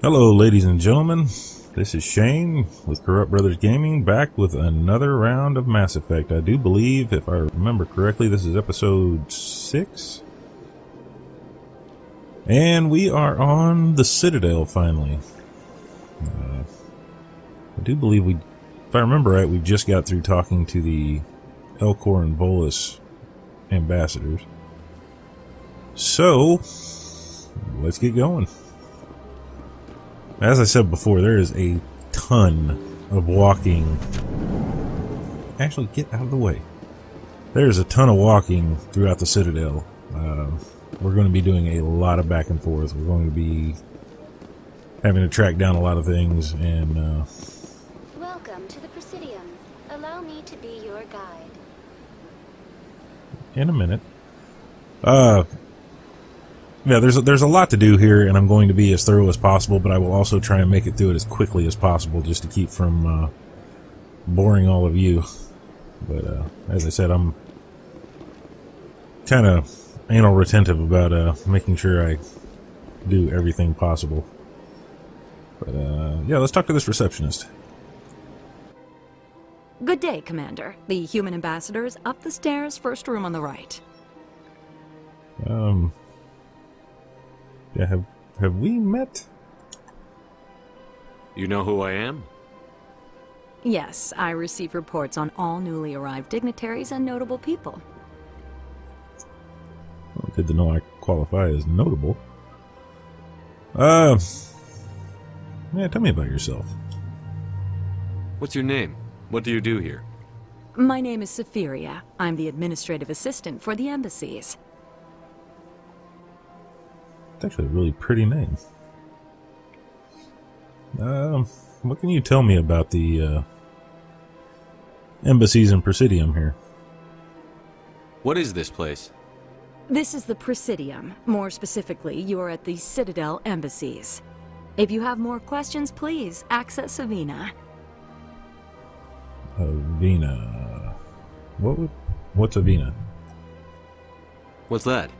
Hello ladies and gentlemen, this is Shane with Corrupt Brothers Gaming, back with another round of Mass Effect. I do believe, if I remember correctly, this is episode 6. And we are on the Citadel finally. I do believe if I remember right, we just got through talking to the Elcor and Volus ambassadors. So, let's get going. As I said before, there is a ton of walking. Actually, get out of the way. There's a ton of walking throughout the Citadel. We're going to be doing a lot of back and forth. We're going to be having to track down a lot of things and... Welcome to the Presidium. Allow me to be your guide. In a minute. Yeah, there's a lot to do here, and I'm going to be as thorough as possible, but I will also try and make it through it as quickly as possible, just to keep from boring all of you. But as I said, I'm kind of anal retentive about making sure I do everything possible. But yeah, let's talk to this receptionist. Good day, Commander. The human ambassador is up the stairs, first room on the right. Yeah, have we met? You know who I am? Yes, I receive reports on all newly arrived dignitaries and notable people. Well, good to know I qualify as notable. Yeah, tell me about yourself. What's your name? What do you do here? My name is Sephiria. I'm the administrative assistant for the embassies. It's actually a really pretty name. What can you tell me about the embassies in Presidium here? What is this place? This is the Presidium. More specifically, you are at the Citadel embassies. If you have more questions, please access Avena. Avena. What's Avena? What's that?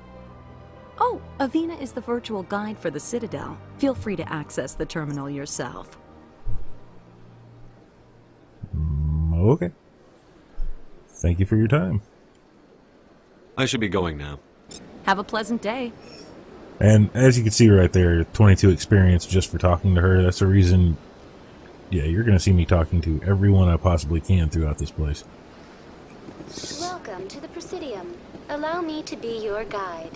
Oh, Avena is the virtual guide for the Citadel. Feel free to access the terminal yourself. Okay. Thank you for your time. I should be going now. Have a pleasant day. And as you can see right there, 22 experience just for talking to her. That's the reason, yeah, you're going to see me talking to everyone I possibly can throughout this place. Welcome to the Presidium. Allow me to be your guide.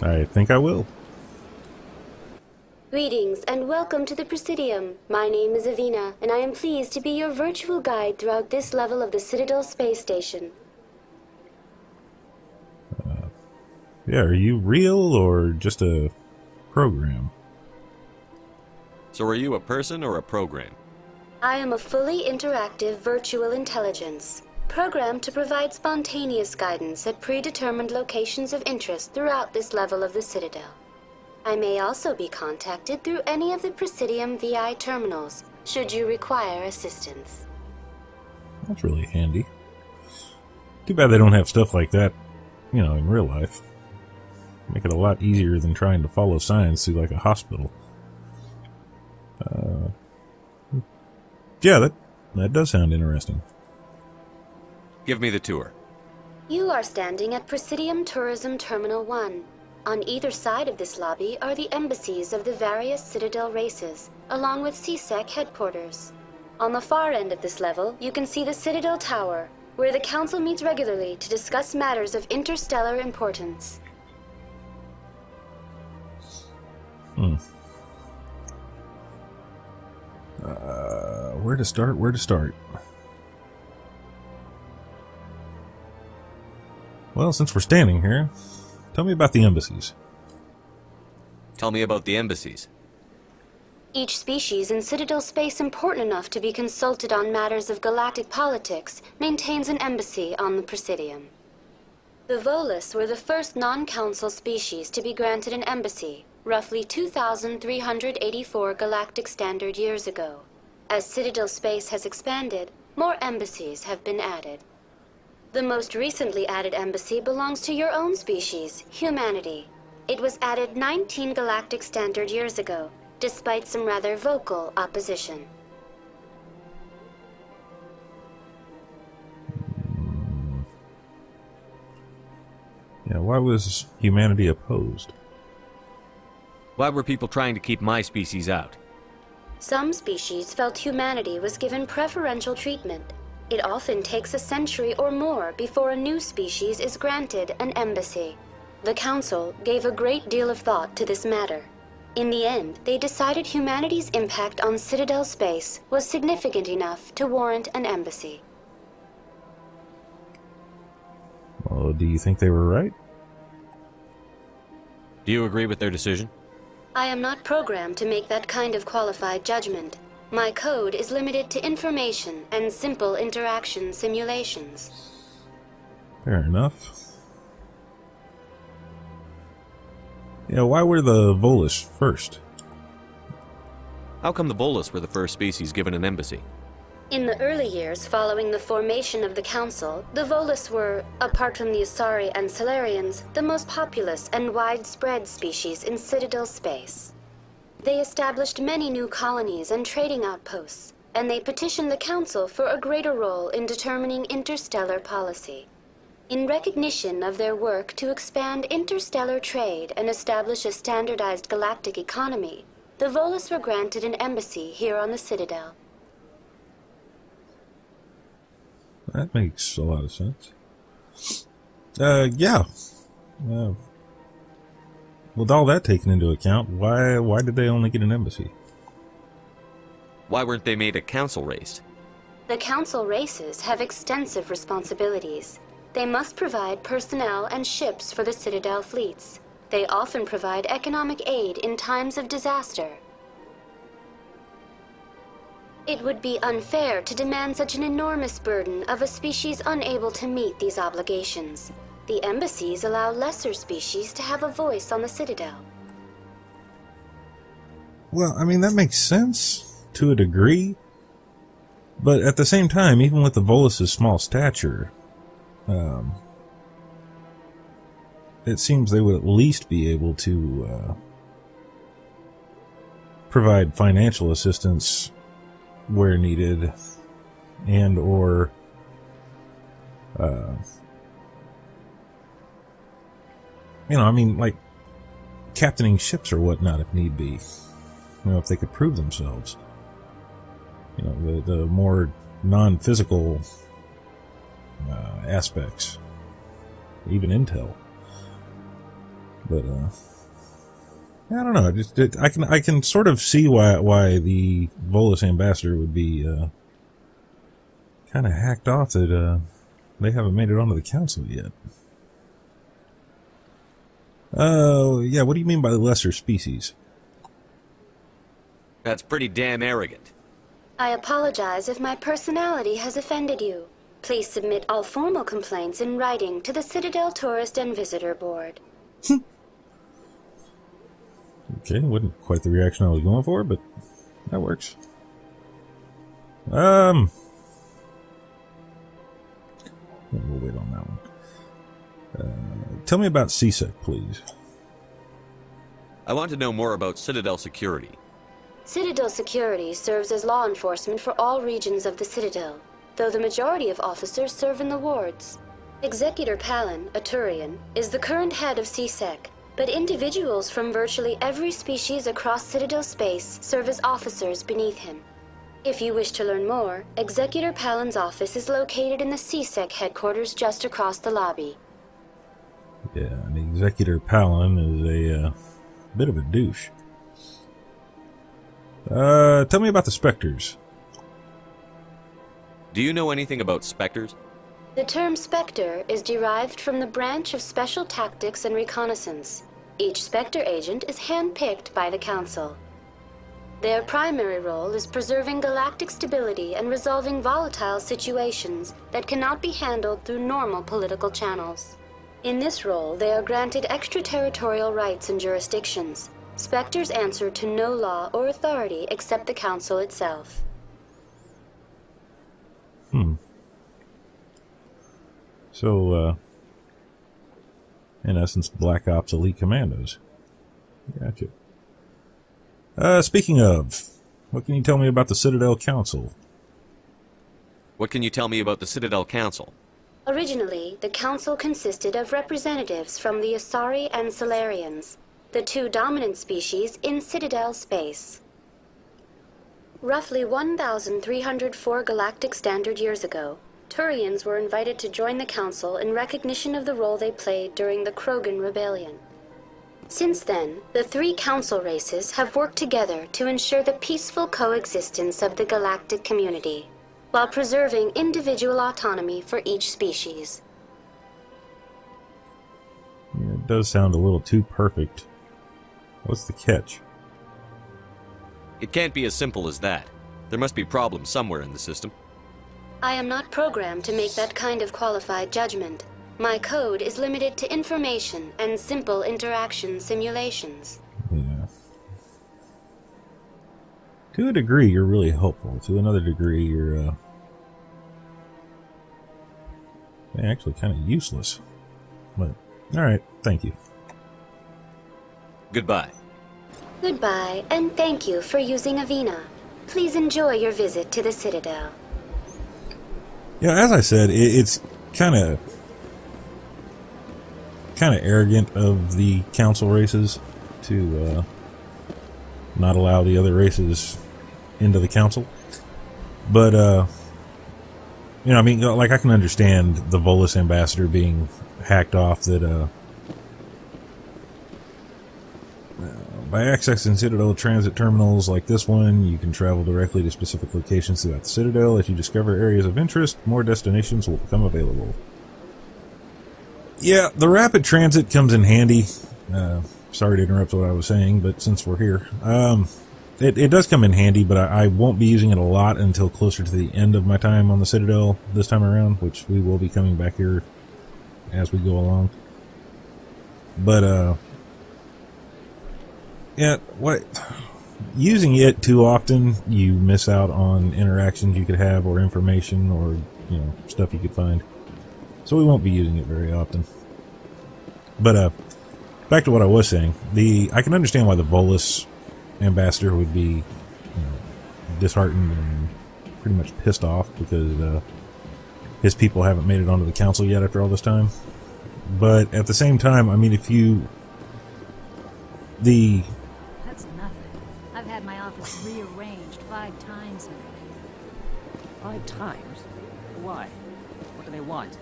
I think I will. Greetings and welcome to the Presidium. My name is Avena, and I am pleased to be your virtual guide throughout this level of the Citadel space station. Yeah, are you real or just a program? So are you a person or a program? I am a fully interactive virtual intelligence, programmed to provide spontaneous guidance at predetermined locations of interest throughout this level of the Citadel. I may also be contacted through any of the Presidium VI terminals, should you require assistance. That's really handy. Too bad they don't have stuff like that, you know, in real life. Make it a lot easier than trying to follow signs through like a hospital. Yeah, that does sound interesting. Give me the tour. You are standing at Presidium Tourism Terminal 1. On either side of this lobby are the embassies of the various Citadel races, along with CSEC headquarters. On the far end of this level, you can see the Citadel Tower, where the Council meets regularly to discuss matters of interstellar importance. Where to start? Well, since we're standing here, tell me about the embassies. Tell me about the embassies. Each species in Citadel space important enough to be consulted on matters of galactic politics maintains an embassy on the Presidium. The Volus were the first non-council species to be granted an embassy, roughly 2,384 galactic standard years ago. As Citadel space has expanded, more embassies have been added. The most recently added embassy belongs to your own species, humanity. It was added 19 galactic standard years ago, despite some rather vocal opposition. Yeah, why was humanity opposed? Why were people trying to keep my species out? Some species felt humanity was given preferential treatment. It often takes a century or more before a new species is granted an embassy. The Council gave a great deal of thought to this matter. In the end, they decided humanity's impact on Citadel space was significant enough to warrant an embassy. Well, do you think they were right? Do you agree with their decision? I am not programmed to make that kind of qualified judgment. My code is limited to information and simple interaction simulations. Fair enough. Yeah, why were the Volus first? How come the Volus were the first species given an embassy? In the early years following the formation of the Council, the Volus were, apart from the Asari and Salarians, the most populous and widespread species in Citadel space. They established many new colonies and trading outposts, and they petitioned the Council for a greater role in determining interstellar policy. In recognition of their work to expand interstellar trade and establish a standardized galactic economy, the Volus were granted an embassy here on the Citadel. That makes a lot of sense. Yeah. With all that taken into account, why did they only get an embassy? Why weren't they made a council race? The Council races have extensive responsibilities. They must provide personnel and ships for the Citadel fleets. They often provide economic aid in times of disaster. It would be unfair to demand such an enormous burden of a species unable to meet these obligations. The embassies allow lesser species to have a voice on the Citadel. Well, I mean, that makes sense to a degree. But at the same time, even with the Volus' small stature, it seems they would at least be able to provide financial assistance where needed, and or I mean, like captaining ships or whatnot if need be. If they could prove themselves. The more non-physical aspects, even intel. But I don't know. I can sort of see why the Volus ambassador would be kind of hacked off that they haven't made it onto the council yet. Yeah. What do you mean by the lesser species? That's pretty damn arrogant. I apologize if my personality has offended you. Please submit all formal complaints in writing to the Citadel Tourist and Visitor Board. Okay, wasn't quite the reaction I was going for, but that works. We'll wait on that one. Tell me about CSEC, please. I want to know more about Citadel security. Citadel security serves as law enforcement for all regions of the Citadel, though the majority of officers serve in the wards. Executor Palin, a Turian, is the current head of CSEC, but individuals from virtually every species across Citadel space serve as officers beneath him. If you wish to learn more, Executor Palin's office is located in the CSEC headquarters just across the lobby. Yeah, and Executor Palin is a bit of a douche. Tell me about the Spectres. Do you know anything about Spectres? The term Spectre is derived from the branch of Special Tactics and Reconnaissance. Each Spectre agent is hand-picked by the Council. Their primary role is preserving galactic stability and resolving volatile situations that cannot be handled through normal political channels. In this role, they are granted extraterritorial rights and jurisdictions. Spectres answer to no law or authority except the Council itself. So, In essence, Black Ops Elite Commandos. Gotcha. Speaking of, what can you tell me about the Citadel Council? What can you tell me about the Citadel Council? Originally, the Council consisted of representatives from the Asari and Salarians, the two dominant species in Citadel space. Roughly 1,304 galactic standard years ago, Turians were invited to join the Council in recognition of the role they played during the Krogan Rebellion. Since then, the three Council races have worked together to ensure the peaceful coexistence of the galactic community, while preserving individual autonomy for each species. Yeah, it does sound a little too perfect. What's the catch? It can't be as simple as that. There must be problems somewhere in the system. I am not programmed to make that kind of qualified judgment. My code is limited to information and simple interaction simulations. Yeah. To a degree, you're really helpful. To another degree, you're actually kind of useless. But, alright, thank you. Goodbye. Goodbye, and thank you for using Avena. Please enjoy your visit to the Citadel. Yeah, as I said, it's kind of arrogant of the council races to not allow the other races into the council. But you know, I mean, like, I can understand the Volus ambassador being hacked off that by accessing Citadel transit terminals like this one, you can travel directly to specific locations throughout the Citadel. If you discover areas of interest, more destinations will become available. Yeah, the rapid transit comes in handy. Sorry to interrupt what I was saying, but since we're here, it does come in handy, but I won't be using it a lot until closer to the end of my time on the Citadel this time around, which we will be coming back here as we go along. But, yeah, using it too often, you miss out on interactions you could have, or information, or, you know, stuff you could find. So we won't be using it very often. But, back to what I was saying. I can understand why the Volus ambassador would be, you know, disheartened and pretty much pissed off because his people haven't made it onto the council yet after all this time. But at the same time, I mean, That's nothing. I've had my office rearranged 5 times now. 5 times? Why? What do they want?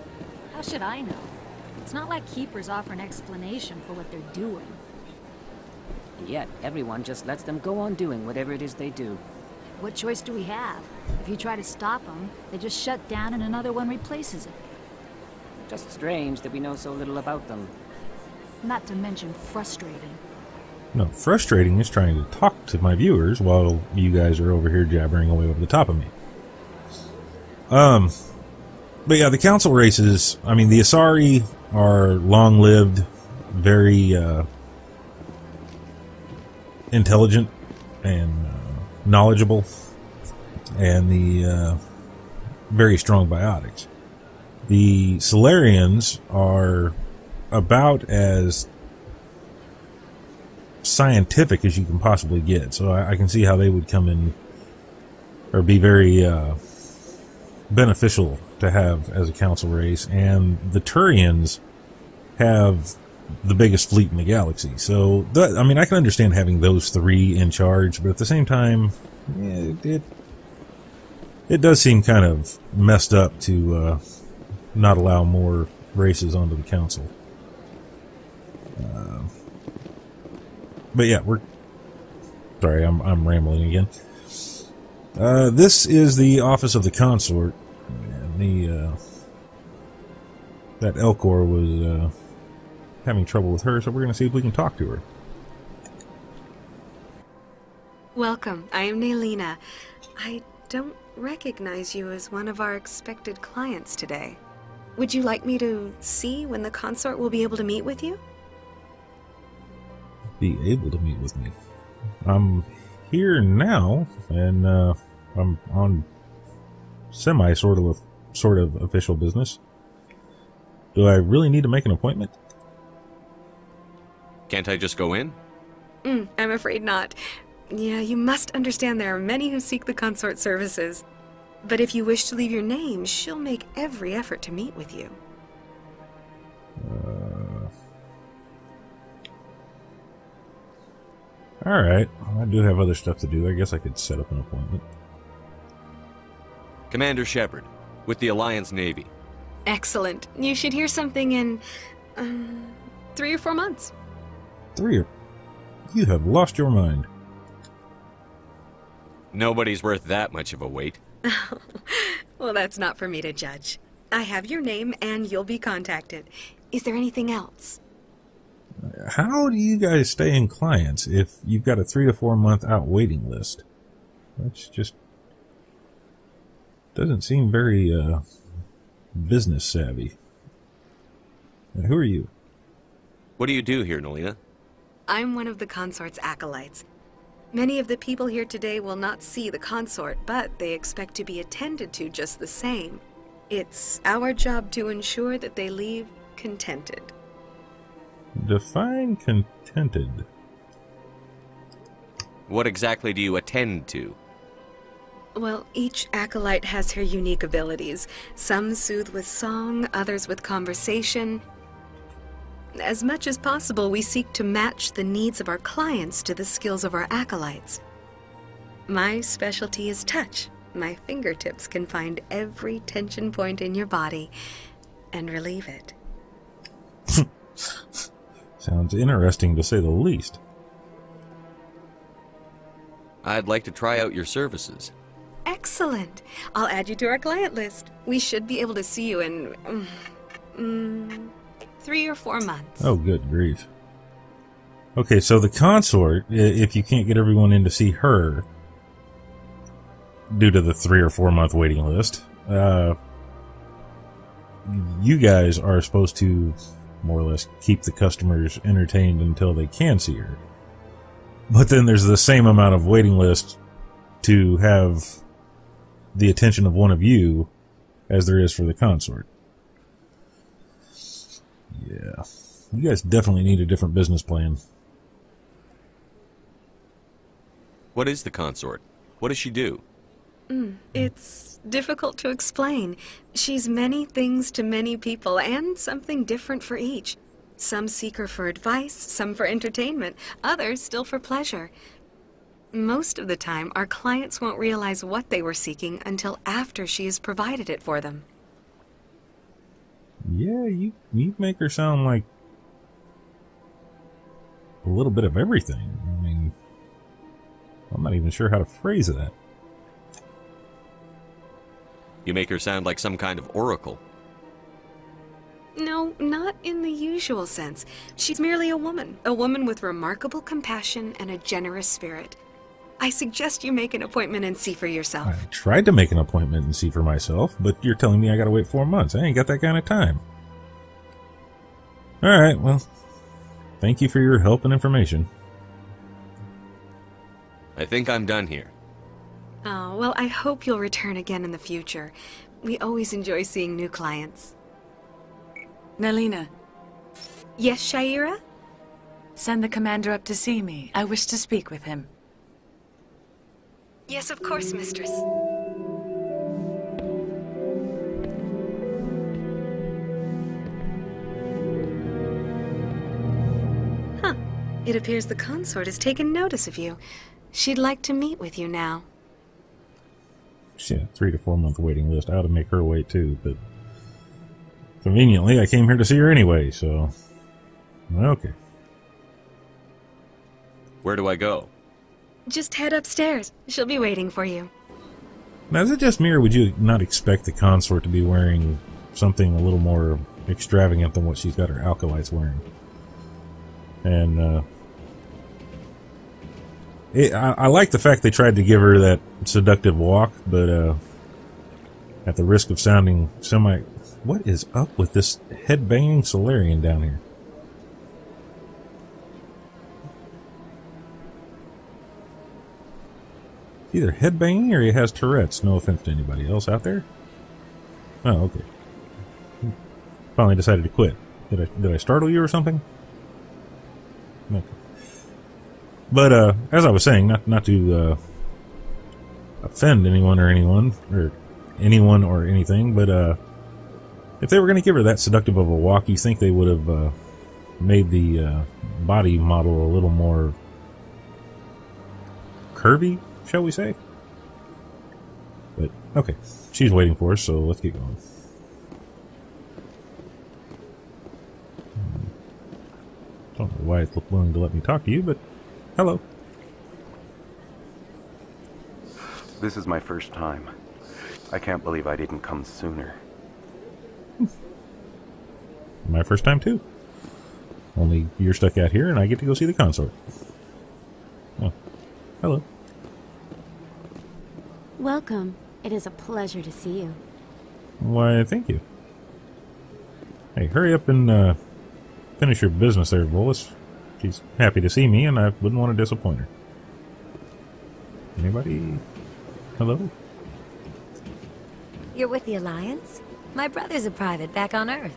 How should I know? It's not like Keepers offer an explanation for what they're doing. And yet, everyone just lets them go on doing whatever it is they do. What choice do we have? If you try to stop them, they just shut down and another one replaces it. Just strange that we know so little about them. Not to mention frustrating. No, frustrating is trying to talk to my viewers while you guys are over here jabbering away over the top of me. But yeah, the council races, I mean, the Asari are long-lived, very intelligent and knowledgeable, and the very strong biotics. The Salarians are about as scientific as you can possibly get, so I can see how they would come in or be very beneficial to have as a council race. And the Turians have the biggest fleet in the galaxy, so I mean, I can understand having those 3 in charge, but at the same time, yeah, it does seem kind of messed up to not allow more races onto the council. But yeah, sorry, I'm rambling again. This is the office of the Consort, and that Elcor was having trouble with her, so we're going to see if we can talk to her. Welcome, I am Naelina. I don't recognize you as one of our expected clients today. Would you like me to see when the Consort will be able to meet with you? Be able to meet with me? I'm here now, and I'm on semi sort of official business. Do I really need to make an appointment? Can't I just go in? I'm afraid not. Yeah, you must understand there are many who seek the consort services. But if you wish to leave your name, she'll make every effort to meet with you. Alright. I do have other stuff to do. I guess I could set up an appointment. Commander Shepard, with the Alliance Navy. Excellent. You should hear something in 3 or 4 months. 3 or... You have lost your mind. Nobody's worth that much of a wait. Well, that's not for me to judge. I have your name and you'll be contacted. Is there anything else? How do you guys stay in clients if you've got a 3 to 4 month out waiting list? That's just... doesn't seem very, business savvy. And who are you? What do you do here, Nelina? I'm one of the consort's acolytes. Many of the people here today will not see the consort, but they expect to be attended to just the same. It's our job to ensure that they leave contented. Define contented. What exactly do you attend to? Well, each acolyte has her unique abilities. Some soothe with song, others with conversation. As much as possible, we seek to match the needs of our clients to the skills of our acolytes. My specialty is touch. My fingertips can find every tension point in your body and relieve it. Sounds interesting to say the least. I'd like to try out your services. Excellent. I'll add you to our client list. We should be able to see you in 3 or 4 months. Oh, good grief. Okay, so the consort, if you can't get everyone in to see her, due to the 3 or 4 month waiting list, you guys are supposed to more or less keep the customers entertained until they can see her. But then there's the same amount of waiting list to have the attention of one of you as there is for the consort. Yeah. You guys definitely need a different business plan. What is the consort? What does she do? It's difficult to explain. She's many things to many people, and something different for each. Some seek her for advice, some for entertainment, others still for pleasure. Most of the time, our clients won't realize what they were seeking until after she has provided it for them. Yeah, you make her sound like a little bit of everything. I mean, I'm not even sure how to phrase that. You make her sound like some kind of oracle. No, not in the usual sense. She's merely a woman with remarkable compassion and a generous spirit. I suggest you make an appointment and see for yourself. I tried to make an appointment and see for myself, but you're telling me I gotta wait 4 months. I ain't got that kind of time. Alright, well, thank you for your help and information. I think I'm done here. Oh, well, I hope you'll return again in the future. We always enjoy seeing new clients. Nelina, Yes, Shaira? send the commander up to see me. I wish to speak with him. Yes, of course, mistress. Huh. It appears the consort has taken notice of you. She'd like to meet with you now. Yeah, 3 to 4 month waiting list. I ought to make her wait too, but conveniently I came here to see her anyway, so okay. Where do I go? Just head upstairs. She'll be waiting for you. Now, is it just me, or would you not expect the consort to be wearing something a little more extravagant than what she's got her acolytes wearing? And I like the fact they tried to give her that seductive walk, but at the risk of sounding semi... What is up with this head-banging Solarian down here? Either head-banging or he has Tourette's. No offense to anybody else out there. Oh, okay. Finally decided to quit. Did I startle you or something? Okay. But as I was saying, not to offend anyone or anything, but if they were going to give her that seductive of a walk, you think they would have made the body model a little more curvy, shall we say? But okay, she's waiting for us, so let's get going. Don't know why it's willing to let me talk to you, but hello. This is my first time. I can't believe I didn't come sooner. My first time too. Only you're stuck out here and I get to go see the consort. Oh, hello. Welcome. It is a pleasure to see you. Why, thank you. Hey, hurry up and finish your business there, Volus. She's happy to see me and I wouldn't want to disappoint her. Anybody? Hello? You're with the Alliance? My brother's a private back on Earth.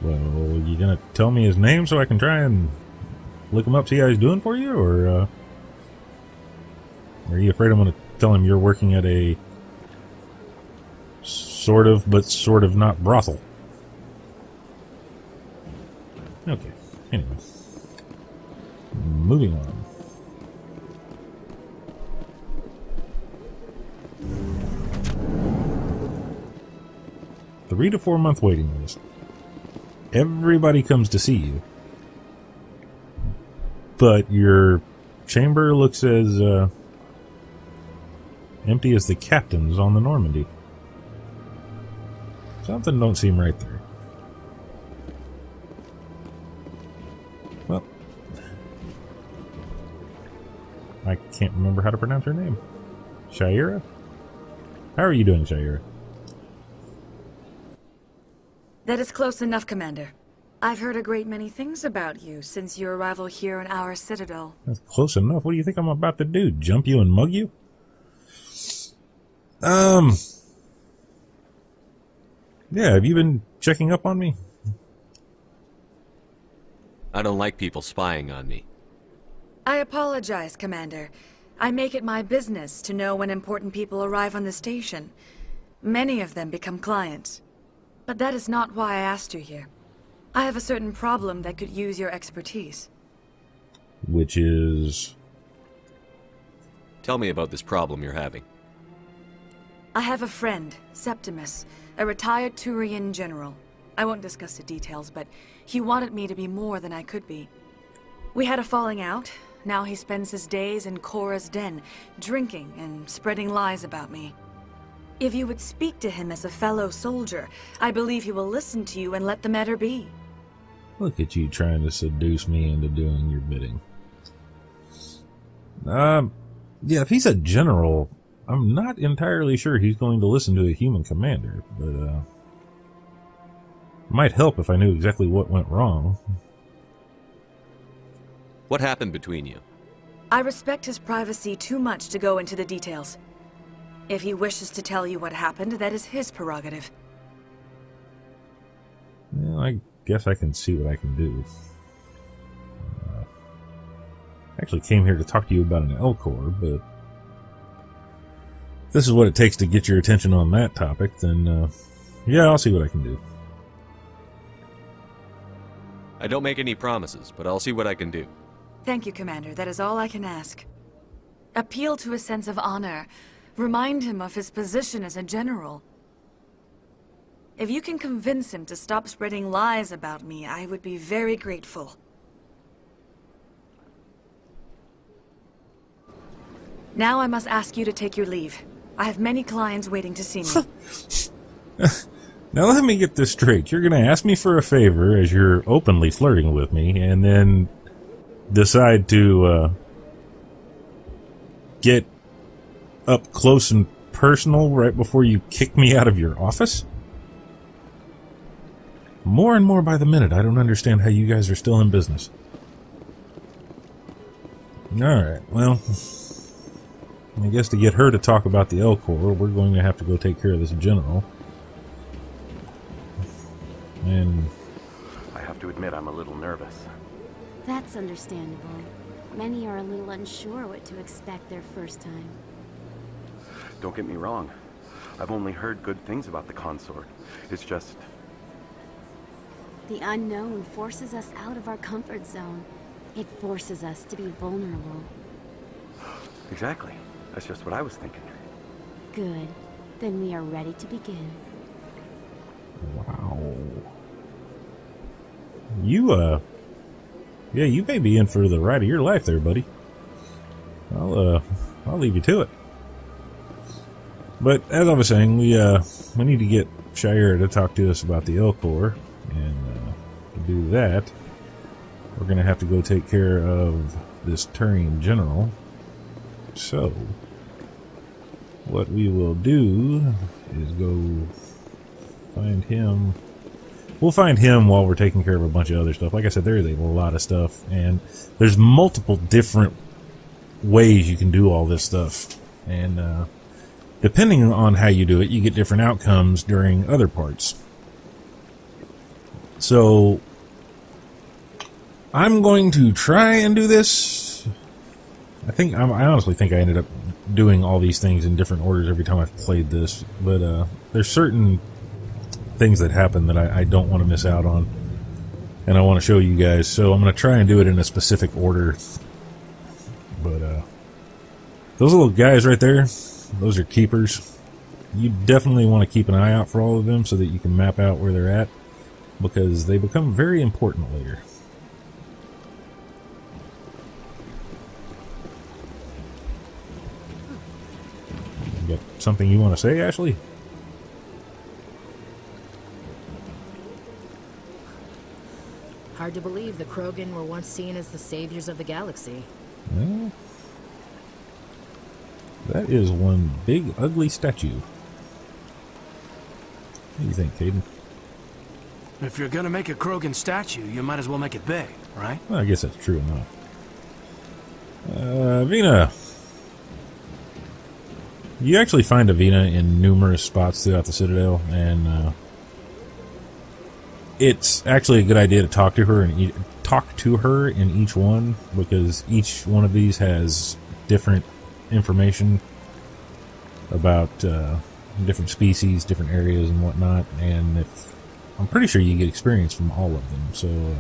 Well, you gonna tell me his name so I can try and look him up, see how he's doing for you, or are you afraid I'm gonna tell him you're working at a sort of, but sort of not brothel? Okay, anyway. Moving on. Three to 4 month waiting list. Everybody comes to see you. But your chamber looks as empty as the captain's on the Normandy. Something don't seem right there. Well, I can't remember how to pronounce her name. Shira? How are you doing, Shira? That is close enough, Commander. I've heard a great many things about you since your arrival here in our Citadel. That's close enough. What do you think I'm about to do? Jump you and mug you? Yeah, have you been checking up on me? I don't like people spying on me. I apologize, Commander. I make it my business to know when important people arrive on the station. Many of them become clients. But that is not why I asked you here. I have a certain problem that could use your expertise. Which is... Tell me about this problem you're having. I have a friend, Septimus, a retired Turian general. I won't discuss the details, but he wanted me to be more than I could be. We had a falling out. Now he spends his days in Cora's den, drinking and spreading lies about me. If you would speak to him as a fellow soldier, I believe he will listen to you and let the matter be. Look at you trying to seduce me into doing your bidding. Yeah, if he's a general, I'm not entirely sure he's going to listen to a human commander, but, might help if I knew exactly what went wrong. What happened between you? I respect his privacy too much to go into the details. If he wishes to tell you what happened, that is his prerogative. Well, I guess I can see what I can do. I actually came here to talk to you about an L-Core, but if this is what it takes to get your attention on that topic, then, yeah, I'll see what I can do. I don't make any promises, but I'll see what I can do. Thank you, Commander. That is all I can ask. Appeal to his sense of honor. Remind him of his position as a general. If you can convince him to stop spreading lies about me, I would be very grateful. Now I must ask you to take your leave. I have many clients waiting to see me. Now let me get this straight. You're going to ask me for a favor as you're openly flirting with me, and then decide to get up close and personal right before you kick me out of your office? More and more by the minute, I don't understand how you guys are still in business. Alright, well, I guess to get her to talk about the L-Core, we're going to have to go take care of this general. And I have to admit I'm a little nervous. That's understandable. Many are a little unsure what to expect their first time. Don't get me wrong. I've only heard good things about the Consort. It's just... The unknown forces us out of our comfort zone. It forces us to be vulnerable. Exactly. That's just what I was thinking. Good. Then we are ready to begin. Wow. Yeah, you may be in for the ride of your life there, buddy. I'll leave you to it. But as I was saying, we need to get Shire to talk to us about the Elcor, and to do that, we're gonna have to go take care of this Turian general. So, what we will do is go find him. We'll find him while we're taking care of a bunch of other stuff. Like I said, there is a lot of stuff, and there's multiple different ways you can do all this stuff. And depending on how you do it, you get different outcomes during other parts. So, I'm going to try and do this. I honestly think I ended up doing all these things in different orders every time I've played this. But there's certain things that happen that I don't want to miss out on, and I want to show you guys, so I'm going to try and do it in a specific order. But those little guys right there, those are keepers. You definitely want to keep an eye out for all of them so that you can map out where they're at, because they become very important later. You got something you want to say, Ashley? Hard to believe the Krogan were once seen as the saviors of the galaxy. Well, that is one big, ugly statue. What do you think, Caden? If you're gonna make a Krogan statue, you might as well make it big, right? Well, I guess that's true enough. Avena. You actually find Avena in numerous spots throughout the Citadel, and it's actually a good idea to talk to her in each one, because each one of these has different information about different species, different areas, and whatnot. And I'm pretty sure you get experience from all of them. So,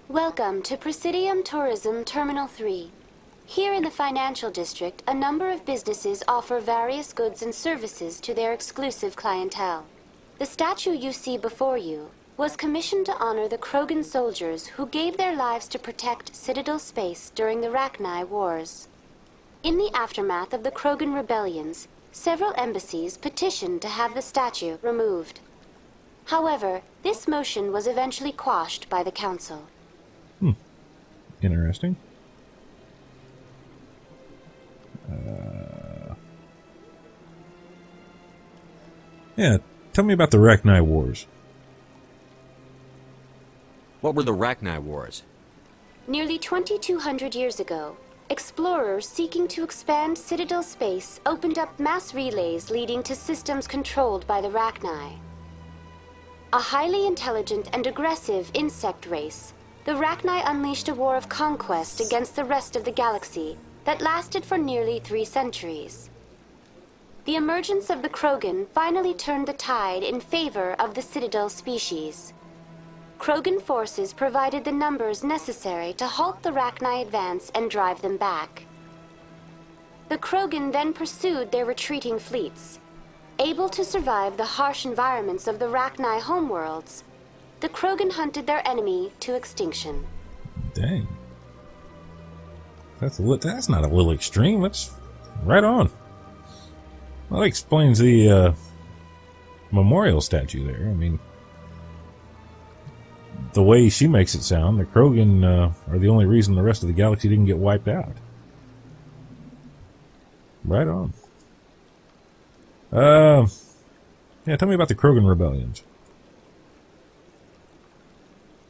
welcome to Presidium Tourism Terminal 3. Here in the financial district, a number of businesses offer various goods and services to their exclusive clientele. The statue you see before you was commissioned to honor the Krogan soldiers who gave their lives to protect Citadel space during the Rachni Wars. In the aftermath of the Krogan rebellions, several embassies petitioned to have the statue removed. However, this motion was eventually quashed by the Council. Interesting. Yeah, tell me about the Rachni Wars. What were the Rachni Wars? Nearly 2,200 years ago, explorers seeking to expand Citadel space opened up mass relays leading to systems controlled by the Rachni. A highly intelligent and aggressive insect race, the Rachni unleashed a war of conquest against the rest of the galaxy that lasted for nearly 3 centuries. The emergence of the Krogan finally turned the tide in favor of the Citadel species. Krogan forces provided the numbers necessary to halt the Rachni advance and drive them back. The Krogan then pursued their retreating fleets. Able to survive the harsh environments of the Rachni homeworlds, the Krogan hunted their enemy to extinction. Dang. That's not a little extreme. That's right on. Well, that explains the memorial statue there. I mean, the way she makes it sound, the Krogan are the only reason the rest of the galaxy didn't get wiped out. Right on. Yeah, tell me about the Krogan rebellions.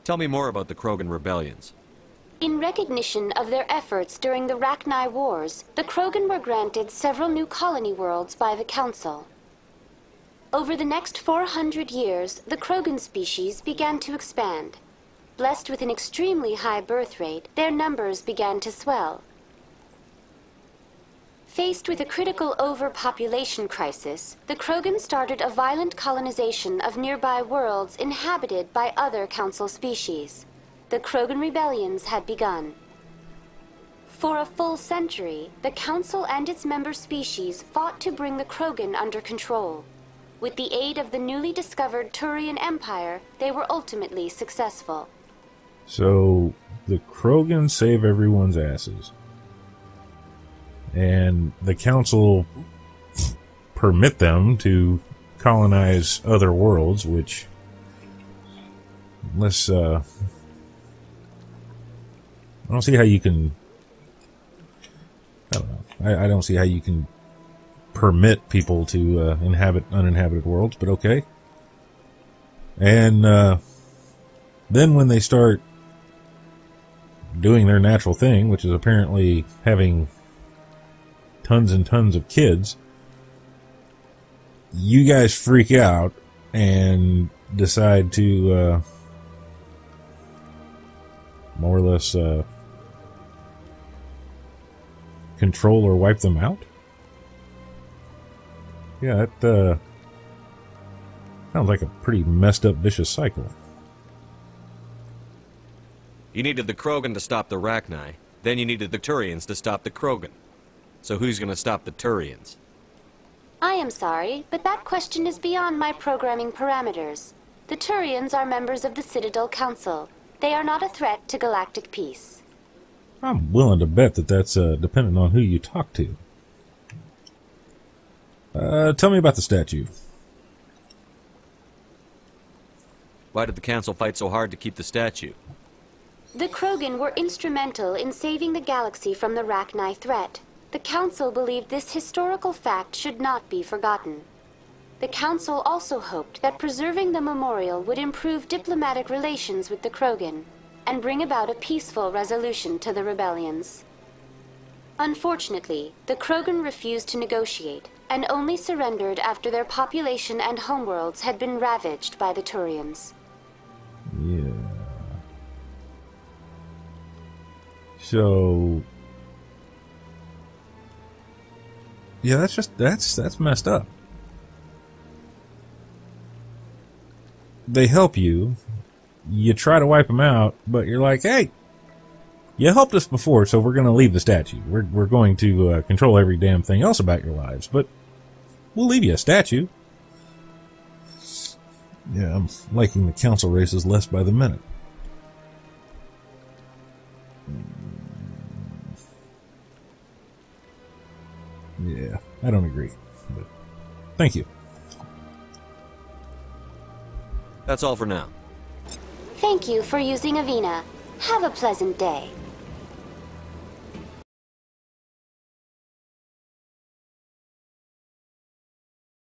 Tell me more about the Krogan rebellions. In recognition of their efforts during the Rachni Wars, the Krogan were granted several new colony worlds by the Council. Over the next 400 years, the Krogan species began to expand. Blessed with an extremely high birth rate, their numbers began to swell. Faced with a critical overpopulation crisis, the Krogan started a violent colonization of nearby worlds inhabited by other Council species. The Krogan rebellions had begun. For a full century, the Council and its member species fought to bring the Krogan under control. With the aid of the newly discovered Turian Empire, they were ultimately successful. So, the Krogan save everyone's asses. And the Council permit them to colonize other worlds, which, unless, I don't see how you can, I don't know, I don't see how you can permit people to inhabit uninhabited worlds, but okay. And then when they start doing their natural thing, which is apparently having tons and tons of kids, you guys freak out and decide to more or less control or wipe them out? Yeah, that sounds like a pretty messed up, vicious cycle. You needed the Krogan to stop the Rachni, then you needed the Turians to stop the Krogan. So who's gonna stop the Turians? I am sorry, but that question is beyond my programming parameters. The Turians are members of the Citadel Council. They are not a threat to galactic peace. I'm willing to bet that that's dependent on who you talk to. Tell me about the statue. Why did the Council fight so hard to keep the statue? The Krogan were instrumental in saving the galaxy from the Rachni threat. The Council believed this historical fact should not be forgotten. The Council also hoped that preserving the memorial would improve diplomatic relations with the Krogan and bring about a peaceful resolution to the rebellions. Unfortunately, the Krogan refused to negotiate and only surrendered after their population and homeworlds had been ravaged by the Turians. Yeah. So, yeah, that's messed up. They help you, you try to wipe them out, but you're like, hey, you helped us before, so we're going to leave the statue. We're going to control every damn thing else about your lives, but we'll leave you a statue. Yeah, I'm liking the council races less by the minute. Yeah, I don't agree, but thank you. That's all for now. Thank you for using Avena. Have a pleasant day.